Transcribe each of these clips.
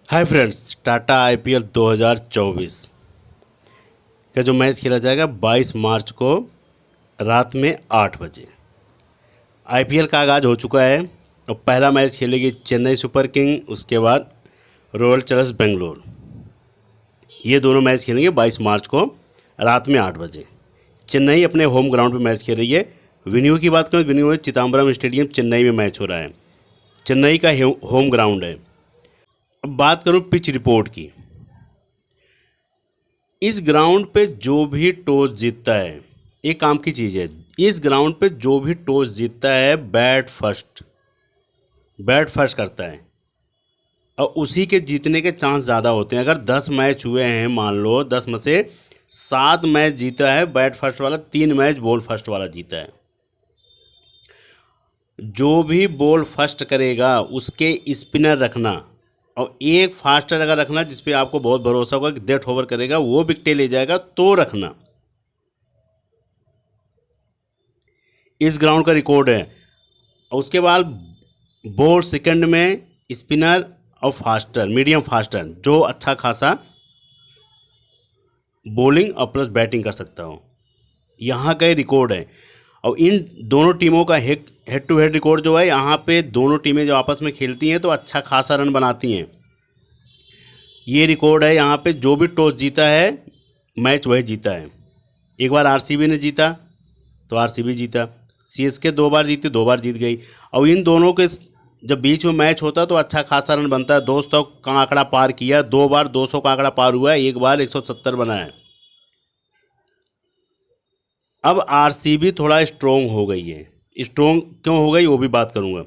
Hi friends, Tata IPL 2024 का जो match खेला जाएगा 22 मार्च को रात में 8 बजे। आईपीएल का आगाज़ हो चुका है और पहला मैच खेलेगी चेन्नई सुपर किंग, उसके बाद रॉयल चैलेंजर्स बेंगलोर। ये दोनों मैच खेलेंगे 22 मार्च को रात में 8 बजे। चेन्नई अपने होम ग्राउंड पे मैच खेल रही है। वेन्यू की बात करें, वेन्यू है चिदम्बरम स्टेडियम, चेन्नई में मैच हो रहा है। चेन्नई का होम ग्राउंड है। अब बात करूं पिच रिपोर्ट की। इस ग्राउंड पे जो भी टॉस जीतता है, ये काम की चीज़ है। इस ग्राउंड पे जो भी टॉस जीतता है बैट फर्स्ट करता है और उसी के जीतने के चांस ज़्यादा होते हैं। अगर 10 मैच हुए हैं, मान लो 10 में से 7 मैच जीता है बैट फर्स्ट वाला, 3 मैच बॉल फर्स्ट वाला जीता है। जो भी बॉल फर्स्ट करेगा उसके स्पिनर रखना और एक फास्टर अगर रखना जिस पे आपको बहुत भरोसा होगा कि डेथ ओवर करेगा, वो विकेट ले जाएगा, तो रखना। इस ग्राउंड का रिकॉर्ड है। और उसके बाद बॉल सेकंड में स्पिनर और फास्टर, मीडियम फास्टर, जो अच्छा खासा बॉलिंग और प्लस बैटिंग कर सकता हो, यहाँ का रिकॉर्ड है। और इन दोनों टीमों का हेड टू हेड रिकॉर्ड जो है, यहाँ पे दोनों टीमें जो आपस में खेलती हैं तो अच्छा खासा रन बनाती हैं। ये रिकॉर्ड है। यहाँ पे जो भी टॉस जीता है मैच वही जीता है। एक बार आरसीबी ने जीता तो आरसीबी जीता, सीएसके 2 बार जीती, 2 बार जीत गई। और इन दोनों के जब बीच में मैच होता तो अच्छा खासा रन बनता है। 200 का आंकड़ा पार किया, 2 बार 200 का आंकड़ा पार हुआ है, एक बार 170 बना है। अब आरसीबी थोड़ा स्ट्रोंग हो गई है। स्ट्रोंग क्यों हो गई वो भी बात करूंगा।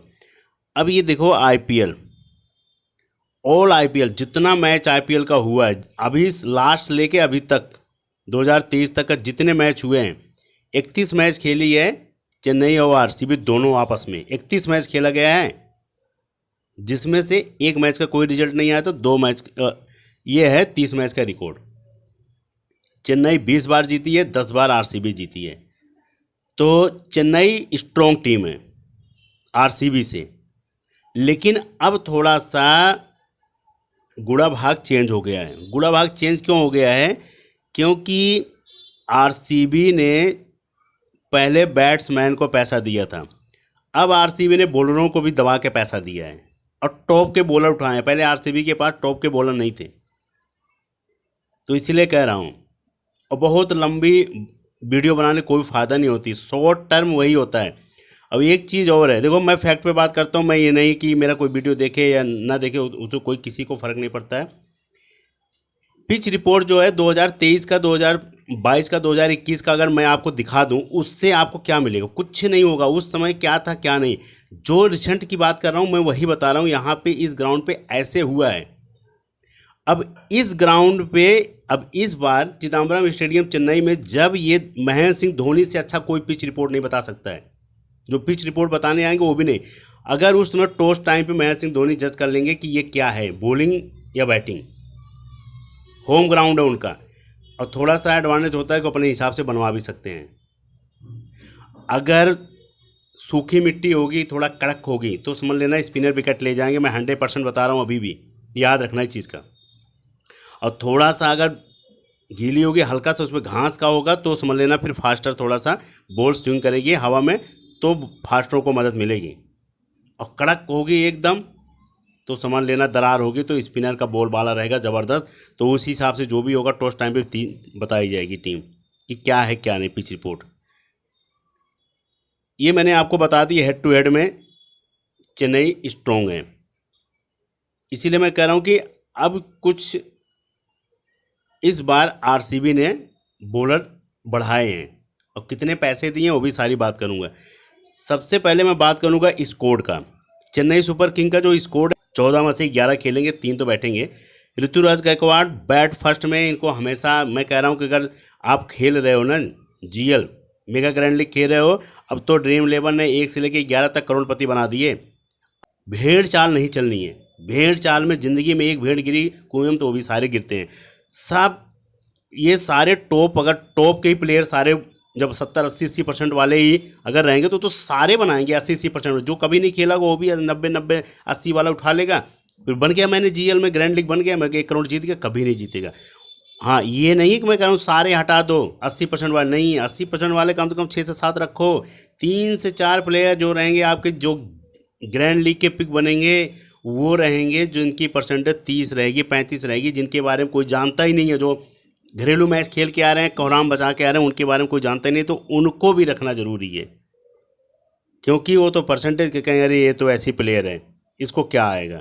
अब ये देखो, आईपीएल जितना मैच आईपीएल का हुआ है अभी लास्ट लेके अभी तक 2023 तक का जितने मैच हुए हैं, 31 मैच खेली है चेन्नई और आरसीबी दोनों आपस में। 31 मैच खेला गया है, जिसमें से एक मैच का कोई रिजल्ट नहीं आया, तो 2 मैच ये है 30 मैच का रिकॉर्ड। चेन्नई 20 बार जीती है, 10 बार आरसीबी जीती है। तो चेन्नई स्ट्रॉन्ग टीम है आरसीबी से। लेकिन अब थोड़ा सा गुड़ा भाग चेंज हो गया है। गुड़ा भाग चेंज क्यों हो गया है? क्योंकि आरसीबी ने पहले बैट्समैन को पैसा दिया था, अब आरसीबी ने बॉलरों को भी दबा के पैसा दिया है और टॉप के बॉलर उठाए हैं। पहले आरसीबी के पास टॉप के बॉलर नहीं थे, तो इसीलिए कह रहा हूँ। और बहुत लंबी वीडियो बनाने कोई फ़ायदा नहीं होती, शॉर्ट टर्म वही होता है। अब एक चीज़ और है, देखो मैं फैक्ट पे बात करता हूँ, मैं ये नहीं कि मेरा कोई वीडियो देखे या ना देखे, उससे कोई किसी को फ़र्क नहीं पड़ता है। पिच रिपोर्ट जो है 2023 का, 2022 का, 2021 का अगर मैं आपको दिखा दूं, उससे आपको क्या मिलेगा? कुछ नहीं होगा। उस समय क्या था क्या नहीं, जो रिसेंट की बात कर रहा हूं मैं वही बता रहा हूं। यहाँ पे इस ग्राउंड पे ऐसे हुआ है। अब इस ग्राउंड पे, अब इस बार चिदम्बरम स्टेडियम चेन्नई में, जब ये महेंद्र सिंह धोनी से अच्छा कोई पिच रिपोर्ट नहीं बता सकता है। जो पिच रिपोर्ट बताने आएंगे वो भी नहीं। अगर उस समय टॉस टाइम पे महेंद्र सिंह धोनी जज कर लेंगे कि ये क्या है, बॉलिंग या बैटिंग, होम ग्राउंड है उनका, और थोड़ा सा एडवांटेज होता है कि अपने हिसाब से बनवा भी सकते हैं। अगर सूखी मिट्टी होगी, थोड़ा कड़क होगी, तो समझ लेना स्पिनर विकेट ले जाएंगे। मैं 100% बता रहा हूँ, अभी भी याद रखना इस चीज़ का। और थोड़ा सा अगर गीली होगी, हल्का सा उसमें घास का होगा, तो समझ लेना फिर फास्टर थोड़ा सा बॉल स्विंग करेगी हवा में, तो फास्टरों को मदद मिलेगी। और कड़क होगी एकदम, तो समझ लेना दरार होगी, तो स्पिनर का बॉल वाला रहेगा ज़बरदस्त। तो उस हिसाब से जो भी होगा टॉस टाइम पे बताई जाएगी टीम कि क्या है क्या नहीं पिच रिपोर्ट। ये मैंने आपको बता दी, हेड टू हेड में चेन्नई स्ट्रोंग है। इसीलिए मैं कह रहा हूँ कि अब कुछ इस बार आरसीबी ने बॉलर बढ़ाए हैं और कितने पैसे दिए हैं वो भी सारी बात करूँगा। सबसे पहले मैं बात करूँगा स्कोर का। चेन्नई सुपर किंग का जो स्कोर 14 में से 11 खेलेंगे, 3 तो बैठेंगे। ऋतुराज गायकवाड़ बैट फर्स्ट में, इनको हमेशा मैं कह रहा हूँ कि अगर आप खेल रहे हो ना जीएल मेगा ग्रैंड लीग खेल रहे हो, अब तो ड्रीम 11 ने 1 से लेकर 11 तक करोड़पति बना दिए। भेड़ चाल नहीं चलनी है। भेड़ चाल में ज़िंदगी में एक भेड़ गिरी कुएं में तो वो भी सारे गिरते हैं सब। ये सारे टॉप, अगर टॉप के ही प्लेयर सारे जब 70-80% वाले ही अगर रहेंगे तो सारे बनाएंगे 80-80%। जो कभी नहीं खेला वो भी 90-90-80 वाला उठा लेगा, फिर बन गया मैंने जीएल में, ग्रैंड लीग बन गया, मैं 1 करोड़ जीत गया, कभी नहीं जीतेगा। हाँ, ये नहीं कि मैं कह रहा हूँ सारे हटा दो 80% वाले, नहीं, 80% वाले कम से कम 6 से 7 रखो। 3 से 4 प्लेयर जो रहेंगे आपके, जो ग्रैंड लीग के पिक बनेंगे, वो रहेंगे जिनकी परसेंटेज 30 रहेगी, 35 रहेगी, जिनके बारे में कोई जानता ही नहीं है, जो घरेलू मैच खेल के आ रहे हैं, कोहराम बचा के आ रहे हैं, उनके बारे में कोई जानता ही नहीं, तो उनको भी रखना ज़रूरी है। क्योंकि वो तो परसेंटेज के कहें अरे ये तो ऐसी प्लेयर है, इसको क्या आएगा।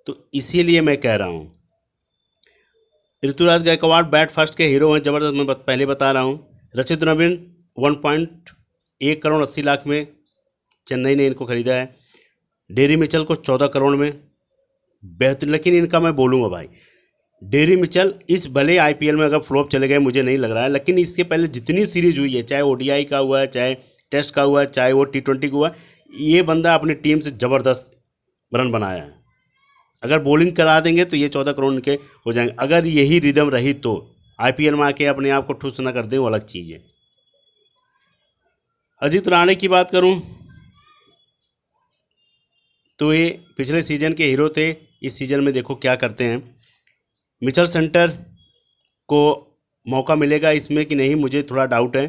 तो इसीलिए मैं कह रहा हूँ ऋतुराज गायकवाड़ बैट फर्स्ट के हीरो हैं, ज़बरदस्त। मैं पहले बता रहा हूँ। रचित नवीन 1.1 करोड़ 80 लाख में चेन्नई ने इनको खरीदा है। डेरी मिचल को 14 करोड़ में, बेहतर। लेकिन इनका मैं बोलूँगा भाई, डेरी मिचल इस भले आईपीएल में अगर फ्लॉप चले गए मुझे नहीं लग रहा है, लेकिन इसके पहले जितनी सीरीज हुई है, चाहे ओडीआई का हुआ है, चाहे टेस्ट का हुआ है, चाहे वो T20 का हुआ, ये बंदा अपनी टीम से ज़बरदस्त रन बनाया है। अगर बॉलिंग करा देंगे तो ये 14 करोड़ के हो जाएंगे। अगर यही रिदम रही तो आईपीएल में आके अपने आप को ठुस ना कर दें, वो अलग चीज़ है। अजीत राणे की बात करूं तो ये पिछले सीजन के हीरो थे, इस सीजन में देखो क्या करते हैं। मिचेल सेंटर को मौका मिलेगा इसमें कि नहीं, मुझे थोड़ा डाउट है।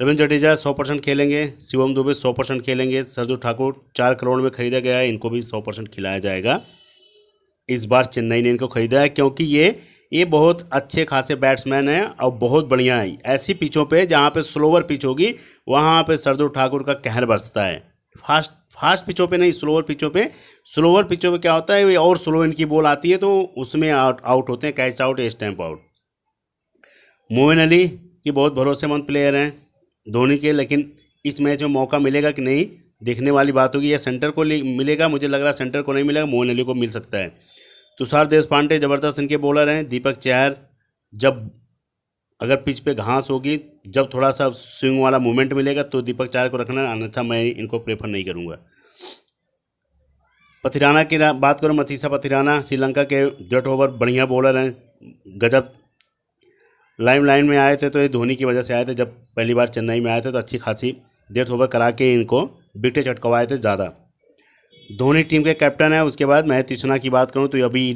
रविंद्र जडेजा 100% खेलेंगे, शिवम दुबे 100% खेलेंगे, सरजू ठाकुर 4 करोड़ में खरीदा गया है, इनको भी 100% खिलाया जाएगा। इस बार चेन्नई ने इनको खरीदा है क्योंकि ये बहुत अच्छे खासे बैट्समैन हैं और बहुत बढ़िया है। ऐसी पिचों पे जहाँ पे स्लोवर पिच होगी वहाँ पे सरजू ठाकुर का कहर बरसता है। फास्ट पिचों पे नहीं, स्लोवर पिचों पे। स्लोवर पिचों पे क्या होता है, ये और स्लो इनकी बॉल आती है तो उसमें आउट होते हैं, कैच आउट या स्टैंप आउट। मोइन अली की बहुत भरोसेमंद प्लेयर हैं धोनी के, लेकिन इस मैच में मौका मिलेगा कि नहीं देखने वाली बात होगी। या सेंटर को मिलेगा, मुझे लग रहा है सेंटर को नहीं मिलेगा, मोइन अली को मिल सकता है। तुषार देशपांडे ज़बरदस्त इनके बॉलर हैं। दीपक चहर, जब अगर पिच पे घास होगी, जब थोड़ा सा स्विंग वाला मूवमेंट मिलेगा तो दीपक चहर को रखना, अन्यथा मैं इनको प्रेफर नहीं करूँगा। पथिराना की बात करूँ, मथीसा पथिराना श्रीलंका के जट ओवर बढ़िया बॉलर हैं, गजब। लाइन में आए थे तो ये धोनी की वजह से आए थे। जब पहली बार चेन्नई में आए थे तो अच्छी खासी डेथ ओवर करा के इनको विकेट चटकवाए थे ज़्यादा। धोनी टीम के कैप्टन है। उसके बाद महेश तीक्ष्णा की बात करूं तो अभी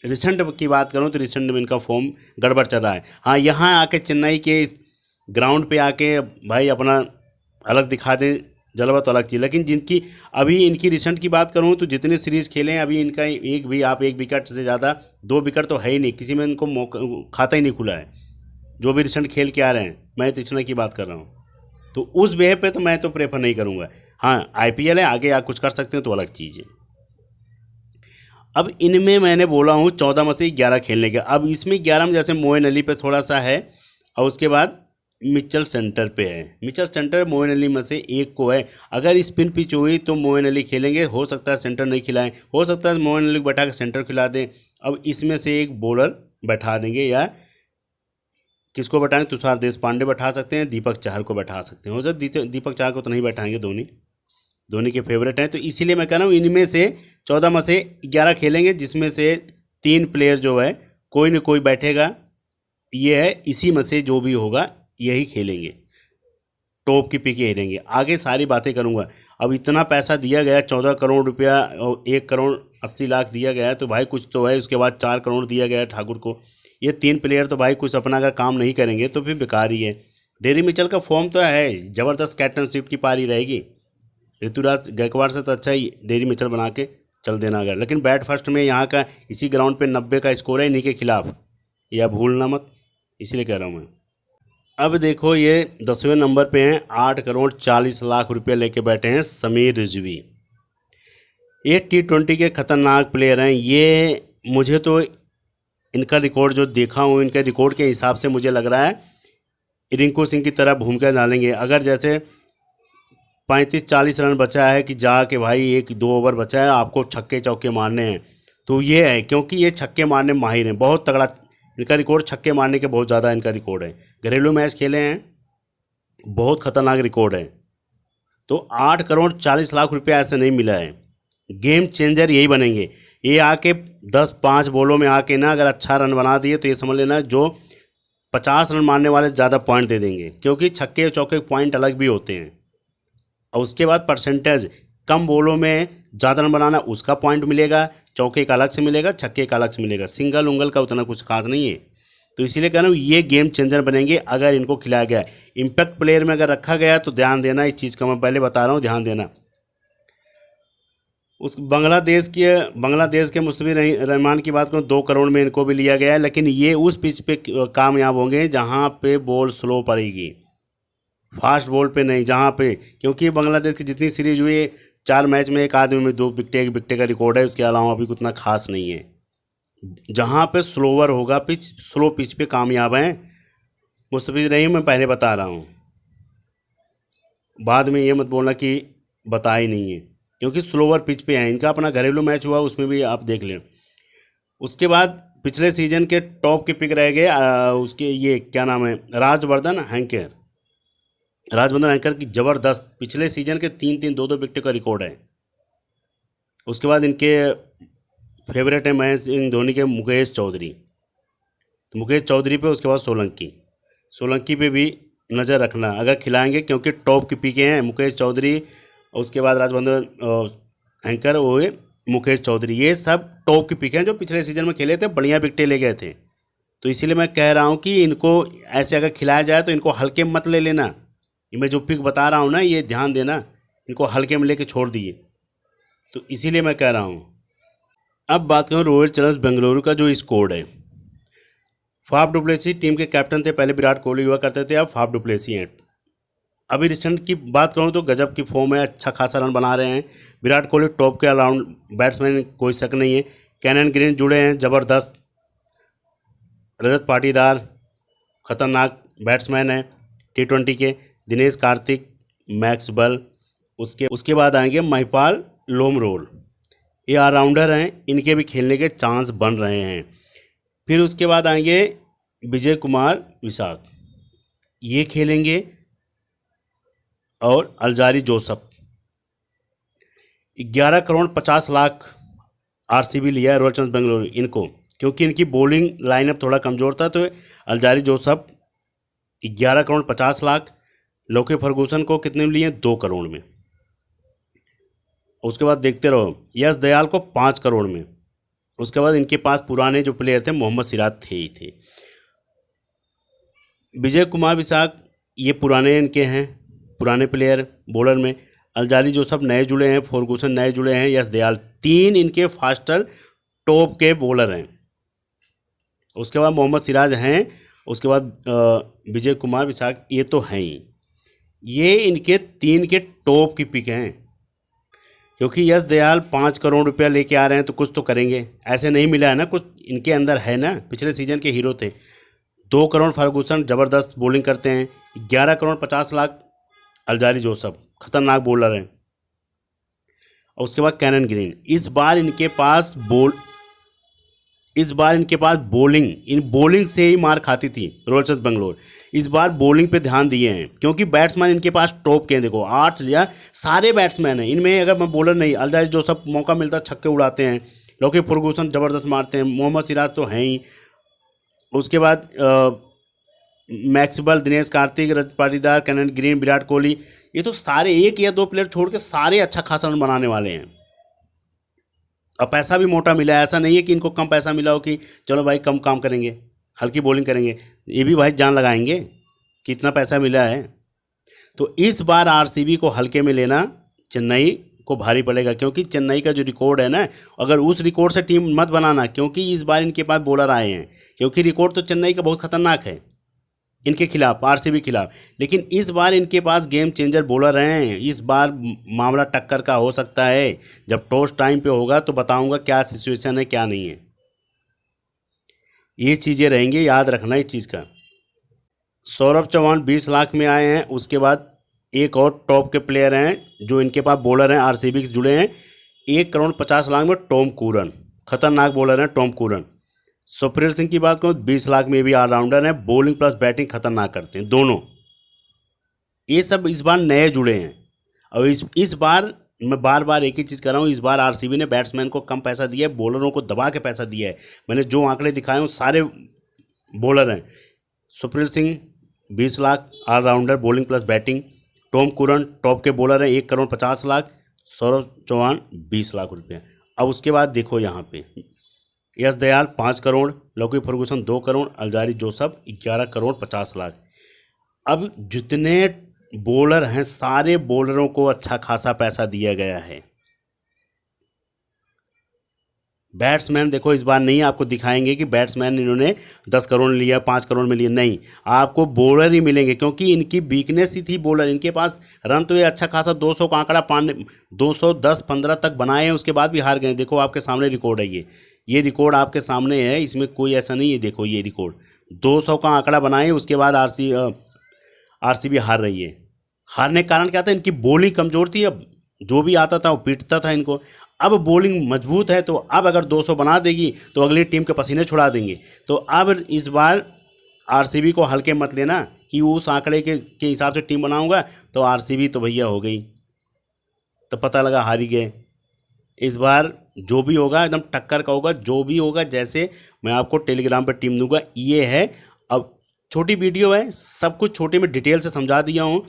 रिसेंट की बात करूं तो रिसेंट में इनका फॉर्म गड़बड़ चल रहा है। हाँ, यहाँ आके चेन्नई के ग्राउंड पे आके भाई अपना अलग दिखा दें, जलवा तो अलग चीज़। लेकिन जिनकी अभी इनकी रिसेंट की बात करूँ तो जितने सीरीज़ खेले हैं अभी इनका एक विकेट से ज़्यादा 2 विकेट तो है ही नहीं, किसी में इनको मौका खाता ही नहीं खुला है। जो भी रिसेंट खेल के आ रहे हैं, मैं तीक्ष्णा की बात कर रहा हूँ, तो उस बेह पे तो मैं तो प्रेफर नहीं करूँगा। हाँ, आईपीएल है, आगे आप कुछ कर सकते हैं तो अलग चीज़ है। अब इनमें मैंने बोला हूँ 14 में से 11 खेलने के। अब इसमें 11 में जैसे मोइन अली पे थोड़ा सा है और उसके बाद मिचेल सेंटर पे है। मिचेल सेंटर मोइन अली में से एक को है। अगर स्पिन पिच हुई तो मोइन अली खेलेंगे, हो सकता है सेंटर नहीं खिलाएं, हो सकता है मोइन अली को बैठा के सेंटर खिला दें। अब इसमें से एक बॉलर बैठा देंगे, या किसको बैठाएंगे, तुषार देशपांडे बैठा सकते हैं, दीपक चहर को बैठा सकते हैं। हो सकता दीपक चहर को तो नहीं बैठाएंगे, धोनी के फेवरेट हैं। तो इसीलिए मैं कह रहा हूँ इनमें से 14 में से 11 खेलेंगे, जिसमें से 3 प्लेयर जो है कोई न कोई बैठेगा। ये है, इसी में से जो भी होगा यही खेलेंगे, टॉप की पिक यही रहेंगे। आगे सारी बातें करूँगा। अब इतना पैसा दिया गया, 14 करोड़ रुपया और 1 करोड़ 80 लाख दिया गया है, तो भाई कुछ तो है। उसके बाद 4 करोड़ दिया गया है ठाकुर को। ये 3 प्लेयर तो भाई कुछ अपना अगर काम नहीं करेंगे तो फिर बेकार ही है। डेरी मिचेल का फॉर्म तो है ज़बरदस्त, कैप्टनशिप की पारी रहेगी। ऋतुराज गायकवाड़ से तो अच्छा ही डेरी मिचेल बना के चल देना अगर। लेकिन बैट फर्स्ट में यहाँ का इसी ग्राउंड पे 90 का स्कोर है इन्हीं के खिलाफ, यह भूलना मत, इसलिए कह रहा हूँ मैं। अब देखो ये 10वें नंबर पे हैं, 8 करोड़ 40 लाख रुपये लेके बैठे हैं समीर रिजवी। ये T20 के ख़तरनाक प्लेयर हैं। ये मुझे तो इनका रिकॉर्ड जो देखा हूँ, इनके रिकॉर्ड के हिसाब से मुझे लग रहा है रिंकू सिंह की तरह भूमिका डालेंगे। अगर जैसे 35-40 रन बचा है कि जाके भाई 1-2 ओवर बचा है, आपको छक्के चौके मारने हैं, तो ये है, क्योंकि ये छक्के मारने में माहिर हैं, बहुत तगड़ा इनका रिकॉर्ड, छक्के मारने के बहुत ज़्यादा इनका रिकॉर्ड है। घरेलू मैच खेले हैं, बहुत ख़तरनाक रिकॉर्ड है। तो 8 करोड़ 40 लाख रुपया ऐसे नहीं मिला है। गेम चेंजर यही बनेंगे। ये आके 10-5 बॉलों में आके ना अगर अच्छा रन बना दिए तो ये समझ लेना जो 50 रन मारने वाले ज़्यादा पॉइंट दे देंगे, क्योंकि छक्के चौके पॉइंट अलग भी होते हैं। और उसके बाद परसेंटेज, कम बॉलों में ज़्यादा रन बनाना उसका पॉइंट मिलेगा, चौके का अलग से मिलेगा, छक्के का अलग से मिलेगा, सिंगल उंगल का उतना कुछ खास नहीं है। तो इसीलिए कह रहा हूँ ये गेम चेंजर बनेंगे अगर इनको खिलाया गया। इम्पैक्ट प्लेयर में अगर रखा गया तो ध्यान देना इस चीज़ का, मैं पहले बता रहा हूँ, ध्यान देना। उस बांग्लादेश के मुस्तफिज रहमान की बात करूँ 2 करोड़ में इनको भी लिया गया है, लेकिन ये उस पिच पे कामयाब होंगे जहाँ पे बॉल स्लो पड़ेगी, फास्ट बॉल पे नहीं, जहाँ पे, क्योंकि बांग्लादेश की जितनी सीरीज हुई 4 मैच में 1 आदमी में 2 विकेट, 1 विकेट का रिकॉर्ड है, उसके अलावा अभी उतना खास नहीं है। जहाँ पे स्लोवर होगा पिच, स्लो पिच पे कामयाब हैं मुस्तफिज रहीम, मैं पहले बता रहा हूँ, बाद में ये मत बोलना कि बता ही नहीं है, क्योंकि स्लोवर पिच पे है। इनका अपना घरेलू मैच हुआ उसमें भी आप देख लें। उसके बाद पिछले सीजन के टॉप के पिक रह गए उसके, ये क्या नाम है, राजवर्धन हैंकर की ज़बरदस्त पिछले सीजन के 3-3, 2-2 विकेट का रिकॉर्ड है। उसके बाद इनके फेवरेट है महेंद्र सिंह धोनी के मुकेश चौधरी, तो मुकेश चौधरी पे, उसके बाद सोलंकी पे भी नज़र रखना अगर खिलाएंगे, क्योंकि टॉप के पीके हैं मुकेश चौधरी, उसके बाद राजवर्धन हैंकर, वो मुकेश चौधरी, ये सब टॉप के पिक हैं जो पिछले सीजन में खेले थे, बढ़िया विकेटें ले गए थे। तो इसीलिए मैं कह रहा हूँ कि इनको ऐसे अगर खिलाया जाए तो इनको हल्के में मत ले लेना। ये मैं जो पिक बता रहा हूँ ना, ये ध्यान देना, इनको हल्के में लेके छोड़ दिए, तो इसीलिए मैं कह रहा हूँ। अब बात करूँ रॉयल चैलेंजर्स बेंगलुरु का जो स्कोर है, फाफ डुप्लेसी टीम के कैप्टन थे, पहले विराट कोहली हुआ करते थे, अब फाफ डुप्लेसी हैं। अभी रिसेंट की बात करूँ तो गजब की फॉर्म है, अच्छा खासा रन बना रहे हैं विराट कोहली, टॉप के अराउंड बैट्समैन, कोई शक नहीं है। कैनन ग्रीन जुड़े हैं, ज़बरदस्त। रजत पाटीदार खतरनाक बैट्समैन है T20 के। दिनेश कार्तिक, मैक्सवेल, उसके बाद आएंगे महिपाल लोमरोल, ये ऑलराउंडर हैं, इनके भी खेलने के चांस बन रहे हैं। फिर उसके बाद आएंगे विजय कुमार विशाख, ये खेलेंगे, और Alzarri Joseph. 11 crore 50 lakh RCB लिया है रॉयल चैलेंजर्स बेंगलुरु इनको, क्योंकि इनकी बॉलिंग लाइनअप थोड़ा कमज़ोर था, तो अल्जारी जोसफ 11 करोड़ 50 लाख। लोके फर्गूसन को कितने में लिए? 2 करोड़ में। उसके बाद देखते रहो, यश दयाल को 5 करोड़ में। उसके बाद इनके पास पुराने जो प्लेयर थे, मोहम्मद सिराज थे ही थे। विजय कुमार विशाख ये पुराने इनके हैं, पुराने प्लेयर बॉलर में। अल्जारी जो सब नए जुड़े हैं, फर्गूसन नए जुड़े हैं, यश दयाल, 3 इनके फास्टर टॉप के बॉलर हैं। उसके बाद मोहम्मद सिराज हैं, उसके बाद विजय कुमार विशाख, ये तो हैं ही। ये इनके 3 के टॉप की पिक हैं, क्योंकि यश दयाल 5 करोड़ रुपया लेके आ रहे हैं, तो कुछ तो करेंगे, ऐसे नहीं मिला है ना, कुछ इनके अंदर है ना, पिछले सीजन के हीरो थे। 2 करोड़ फर्गूसन, ज़बरदस्त बॉलिंग करते हैं। 11 करोड़ 50 लाख अल्जारी जोसफ, खतरनाक बॉलर हैं। और उसके बाद कैनन ग्रीन। इस बार इनके पास बॉलिंग से ही मार खाती थी रॉयल चैलेंजर्स बेंगलोर। इस बार बॉलिंग पे ध्यान दिए हैं, क्योंकि बैट्समैन इनके पास टॉप के हैं। देखो 8 या सारे बैट्समैन हैं इनमें, अगर मैं बॉलर नहीं, अल्जारी जोसफ मौका मिलता छक्के उड़ाते हैं, लोके फर्गूसन ज़बरदस्त मारते हैं, मोहम्मद सिराज तो हैं ही। उसके बाद Maxwell, Dinesh Karthik, Rajat Patidar, cannon green, Virat Kohli, ये तो सारे 1 या 2 प्लेयर छोड़ के सारे अच्छा खासा रन बनाने वाले हैं। और पैसा भी मोटा मिला है, ऐसा नहीं है कि इनको कम पैसा मिला हो कि चलो भाई कम काम करेंगे, हल्की बॉलिंग करेंगे, ये भी भाई जान लगाएंगे, कितना पैसा मिला है। तो इस बार आरसीबी को हल्के में लेना चेन्नई को भारी पड़ेगा, क्योंकि चेन्नई का जो रिकॉर्ड है ना, अगर उस रिकॉर्ड से टीम मत बनाना, क्योंकि इस बार इनके पास बॉलर आए हैं, क्योंकि रिकॉर्ड तो चेन्नई का बहुत खतरनाक है इनके खिलाफ, आरसीबी खिलाफ, लेकिन इस बार इनके पास गेम चेंजर बॉलर हैं। इस बार मामला टक्कर का हो सकता है। जब टॉस टाइम पे होगा तो बताऊंगा क्या सिचुएशन है क्या नहीं है, ये चीज़ें रहेंगी, याद रखना इस चीज़ का। सौरभ चौहान 20 लाख में आए हैं। उसके बाद एक और टॉप के प्लेयर हैं जो इनके पास बॉलर हैं, आरसीबी से जुड़े हैं, 1 करोड़ 50 लाख में टॉम कूरन, खतरनाक बॉलर हैं टॉम कूरन। सुप्रीत सिंह की बात करूँ 20 लाख में भी ऑलराउंडर हैं, बॉलिंग प्लस बैटिंग खतरनाक करते हैं दोनों। ये सब इस बार नए जुड़े हैं। और इस बार मैं बार बार एक ही चीज़ कर रहा हूँ, इस बार आरसीबी ने बैट्समैन को कम पैसा दिया है, बॉलरों को दबा के पैसा दिया है। मैंने जो आंकड़े दिखाए हैं सारे बॉलर हैं। Supreet Singh 20 lakh allrounder, bowling plus batting. Tom Curran top के बॉलर हैं, 1 करोड़ 50 लाख। सौरभ चौहान 20 लाख रुपये। अब उसके बाद देखो यहाँ पे यश दयाल 5 करोड़, लौकी Ferguson 2 crore, Alzarri Joseph 11 crore 50 lakh. अब जितने बॉलर हैं सारे बॉलरों को अच्छा खासा पैसा दिया गया है। बैट्समैन देखो इस बार नहीं आपको दिखाएंगे कि बैट्समैन इन्होंने 10 करोड़ लिया, 5 करोड़ में लिया, नहीं, आपको बॉलर ही मिलेंगे क्योंकि इनकी वीकनेस ही थी बॉलर। इनके पास रन तो ये अच्छा खासा 200 का आंकड़ा 210-15 तक बनाए हैं, उसके बाद भी हार गए। देखो आपके सामने रिकॉर्ड है, ये रिकॉर्ड आपके सामने है, इसमें कोई ऐसा नहीं है। देखो ये रिकॉर्ड 200 का आंकड़ा बनाए, उसके बाद आरसीबी हार रही है। हारने का कारण क्या था? इनकी बॉलिंग कमज़ोर थी। अब जो भी आता था वो पीटता था इनको। अब बॉलिंग मजबूत है तो अब अगर 200 बना देगी तो अगली टीम के पसीने छुड़ा देंगे। तो अब इस बार आरसीबी को हल्के मत लेना कि उस आंकड़े के हिसाब से टीम बनाऊंगा तो आरसीबी तो भैया हो गई, तो पता लगा हार ही गए। इस बार जो भी होगा एकदम टक्कर का होगा, जो भी होगा। जैसे मैं आपको टेलीग्राम पर टीम दूंगा, ये है। अब छोटी वीडियो है, सब कुछ छोटे में डिटेल से समझा दिया हूँ।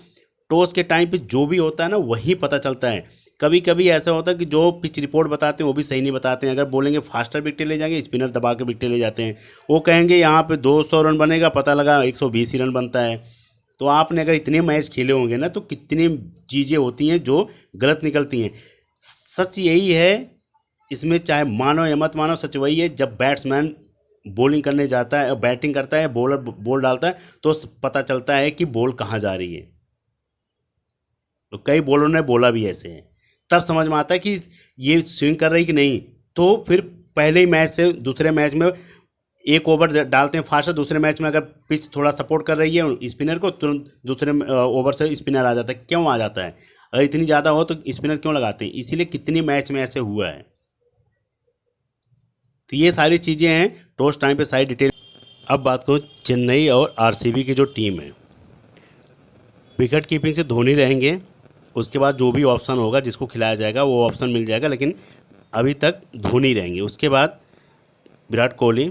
टॉस के टाइम पे जो भी होता है ना वही पता चलता है। कभी कभी ऐसा होता है कि जो पिच रिपोर्ट बताते हैं वो भी सही नहीं बताते हैं। अगर बोलेंगे फास्टर विकेट ले जाएंगे, स्पिनर दबा के विकेट ले जाते हैं। वो कहेंगे यहाँ पे 200 रन बनेगा, पता लगा 120 ही रन बनता है। तो आपने अगर इतने मैच खेले होंगे ना तो कितनी चीज़ें होती हैं जो गलत निकलती हैं। सच यही है इसमें, चाहे मानो या मत मानो, सच वही है। जब बैट्समैन बॉलिंग करने जाता है, बैटिंग करता है, बॉलर बॉल डालता है तो पता चलता है कि बॉल कहाँ जा रही है। तो कई बॉलरों ने बोला भी ऐसे है, तब समझ में आता है कि ये स्विंग कर रही कि नहीं। तो फिर पहले ही मैच से दूसरे मैच में एक ओवर डालते हैं फास्ट, दूसरे मैच में अगर पिच थोड़ा सपोर्ट कर रही है स्पिनर को, तुरंत दूसरे ओवर से स्पिनर आ जाता है। क्यों आ जाता है? अगर इतनी ज़्यादा हो तो स्पिनर क्यों लगाते हैं? इसीलिए कितनी मैच में ऐसे हुआ है। तो ये सारी चीज़ें हैं टॉस टाइम पे सारी डिटेल। अब बात करो चेन्नई और आरसीबी की जो टीम है, विकेट कीपिंग से धोनी रहेंगे। उसके बाद जो भी ऑप्शन होगा जिसको खिलाया जाएगा वो ऑप्शन मिल जाएगा, लेकिन अभी तक धोनी रहेंगे। उसके बाद Virat Kohli,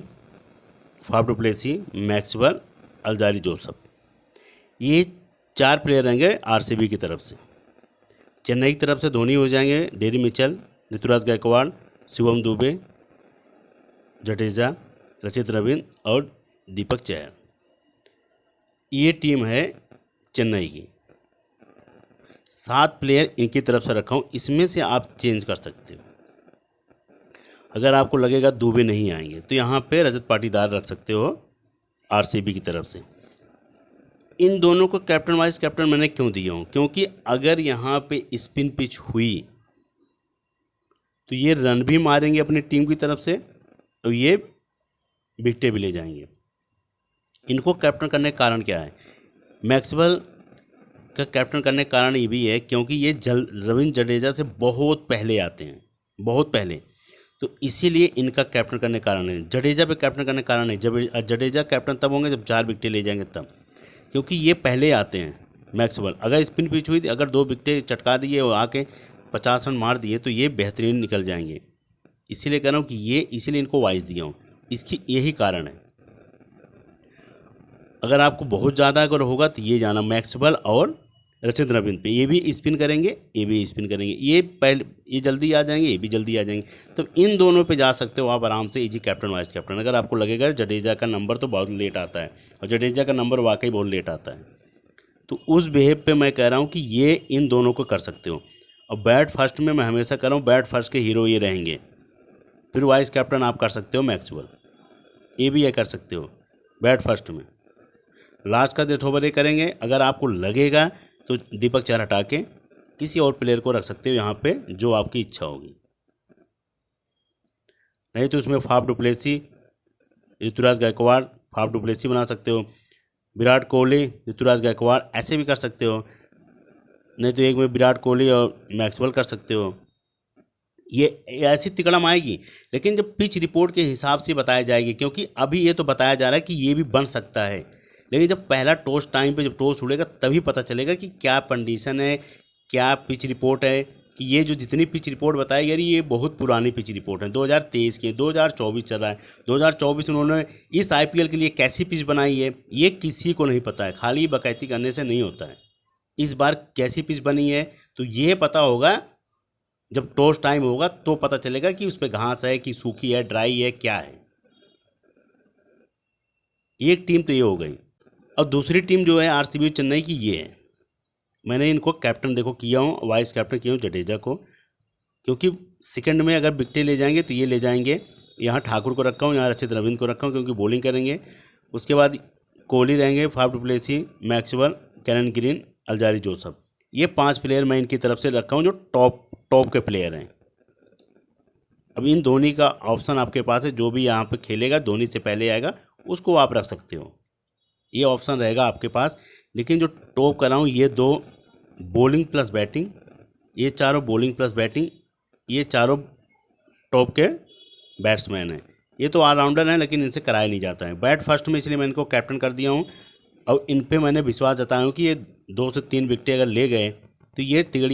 Faf du Plessis, Maxwell, Alzarri Joseph, ये 4 प्लेयर रहेंगे आरसीबी की तरफ से। चेन्नई की तरफ से धोनी हो जाएंगे, डेरी मिचेल, ऋतुराज गायकवाड़, शिवम दुबे, जडेजा, रचित रविंद्र और दीपक चहर। ये टीम है चेन्नई की। 7 प्लेयर इनकी तरफ से रखा हूँ, इसमें से आप चेंज कर सकते हो। अगर आपको लगेगा दुबे नहीं आएंगे तो यहाँ पे रजत पाटीदार रख सकते हो आरसीबी की तरफ से। इन दोनों को कैप्टन वाइस कैप्टन मैंने क्यों दिया हूँ? क्योंकि अगर यहाँ पे स्पिन पिच हुई तो ये रन भी मारेंगे अपनी टीम की तरफ से और ये विकेटें भी ले जाएंगे। इनको कैप्टन करने का कारण क्या है? मैक्सवेल का कैप्टन करने का कारण ये भी है क्योंकि ये रविंद्र जडेजा से बहुत पहले आते हैं, बहुत पहले। तो इसीलिए इनका कैप्टन करने का कारण है। जडेजा पे कैप्टन करने का कारण है, जब जडेजा कैप्टन तब होंगे जब 4 विकेटें ले जाएंगे तब, क्योंकि ये पहले आते हैं। मैक्सवेल अगर स्पिन पिच हुई थी, अगर 2 विकेटें चटका दिए और आके 50 रन मार दिए तो ये बेहतरीन निकल जाएंगे। इसीलिए कह रहा हूँ कि ये इसीलिए इनको वाइस दिया हूँ, इसकी यही कारण है। अगर आपको बहुत ज़्यादा अगर होगा तो ये जाना मैक्सवेल और रचित रविंद्र पे, ये भी स्पिन करेंगे, ये भी स्पिन करेंगे, ये जल्दी आ जाएंगे, ये भी जल्दी आ जाएंगे। तो इन दोनों पे जा सकते हो आप आराम से, इजी कैप्टन वाइस कैप्टन। अगर आपको लगेगा जडेजा का नंबर तो बहुत लेट आता है और जडेजा का नंबर वाकई बहुत लेट आता है, तो उस बिहेव पे मैं कह रहा हूँ कि ये इन दोनों को कर सकते हो। और बैट फर्स्ट में मैं हमेशा कह रहा हूँ बैट फर्स्ट के हीरो ये रहेंगे। फिर वाइस कैप्टन आप कर सकते हो मैक्सवेल, ये भी ये कर सकते हो बैट फर्स्ट में। लास्ट का डेथ ओवर ये करेंगे। अगर आपको लगेगा तो दीपक चहर हटा के किसी और प्लेयर को रख सकते हो यहाँ पे, जो आपकी इच्छा होगी। नहीं तो इसमें Faf du Plessis, Ruturaj Gaikwad, Faf du Plessis बना सकते हो। विराट कोहली, ऋतुराज गायकवाड़ ऐसे भी कर सकते हो। नहीं तो एक में विराट कोहली और मैक्सवेल कर सकते हो। ये ऐसी तिकड़म आएगी, लेकिन जब पिच रिपोर्ट के हिसाब से बताया जाएगी, क्योंकि अभी ये तो बताया जा रहा है कि ये भी बन सकता है, लेकिन जब पहला टॉस टाइम पे जब टॉस उड़ेगा तभी पता चलेगा कि क्या कंडीशन है, क्या पिच रिपोर्ट है। कि ये जो जितनी पिच रिपोर्ट बताई जा रही है ये बहुत पुरानी पिच रिपोर्ट है, 2023 की, 2024 चल रहा है। 2024 उन्होंने इस आईपीएल के लिए कैसी पिच बनाई है ये किसी को नहीं पता है, खाली बकैती करने से नहीं होता है। इस बार कैसी पिच बनी है तो ये पता होगा जब टॉस टाइम होगा तो पता चलेगा कि उस पर घास है कि सूखी है, ड्राई है, क्या है। एक टीम तो ये हो गई। और दूसरी टीम जो है आरसीबी चेन्नई की, ये है। मैंने इनको कैप्टन देखो किया हूँ, वाइस कैप्टन किया हूँ जडेजा को, क्योंकि सेकंड में अगर विकेटें ले जाएंगे तो ये ले जाएंगे। यहाँ ठाकुर को रखा हूँ, यहाँ रचित रविंद्र को रखा हूँ क्योंकि बॉलिंग करेंगे। उसके बाद कोहली रहेंगे, Faf du Plessis, Maxwell, Cameron Green, Alzarri Joseph. ये 5 प्लेयर मैं इनकी तरफ से रखा हूँ जो टॉप के प्लेयर हैं। अब इन धोनी का ऑप्शन आपके पास है, जो भी यहाँ पे खेलेगा धोनी से पहले आएगा उसको आप रख सकते हो, ये ऑप्शन रहेगा आपके पास। लेकिन जो टॉप कर रहा हूँ ये 2 बॉलिंग प्लस बैटिंग, ये चारों बॉलिंग प्लस बैटिंग, ये चारों टॉप के बैट्समैन हैं। ये तो ऑलराउंडर हैं लेकिन इनसे कराया नहीं जाता है बैट फर्स्ट में, इसलिए मैं इनको कैप्टन कर दिया हूँ। और इन पे मैंने विश्वास जताया हूँ कि ये 2 से 3 विकेटें अगर ले गए तो ये तिगड़ी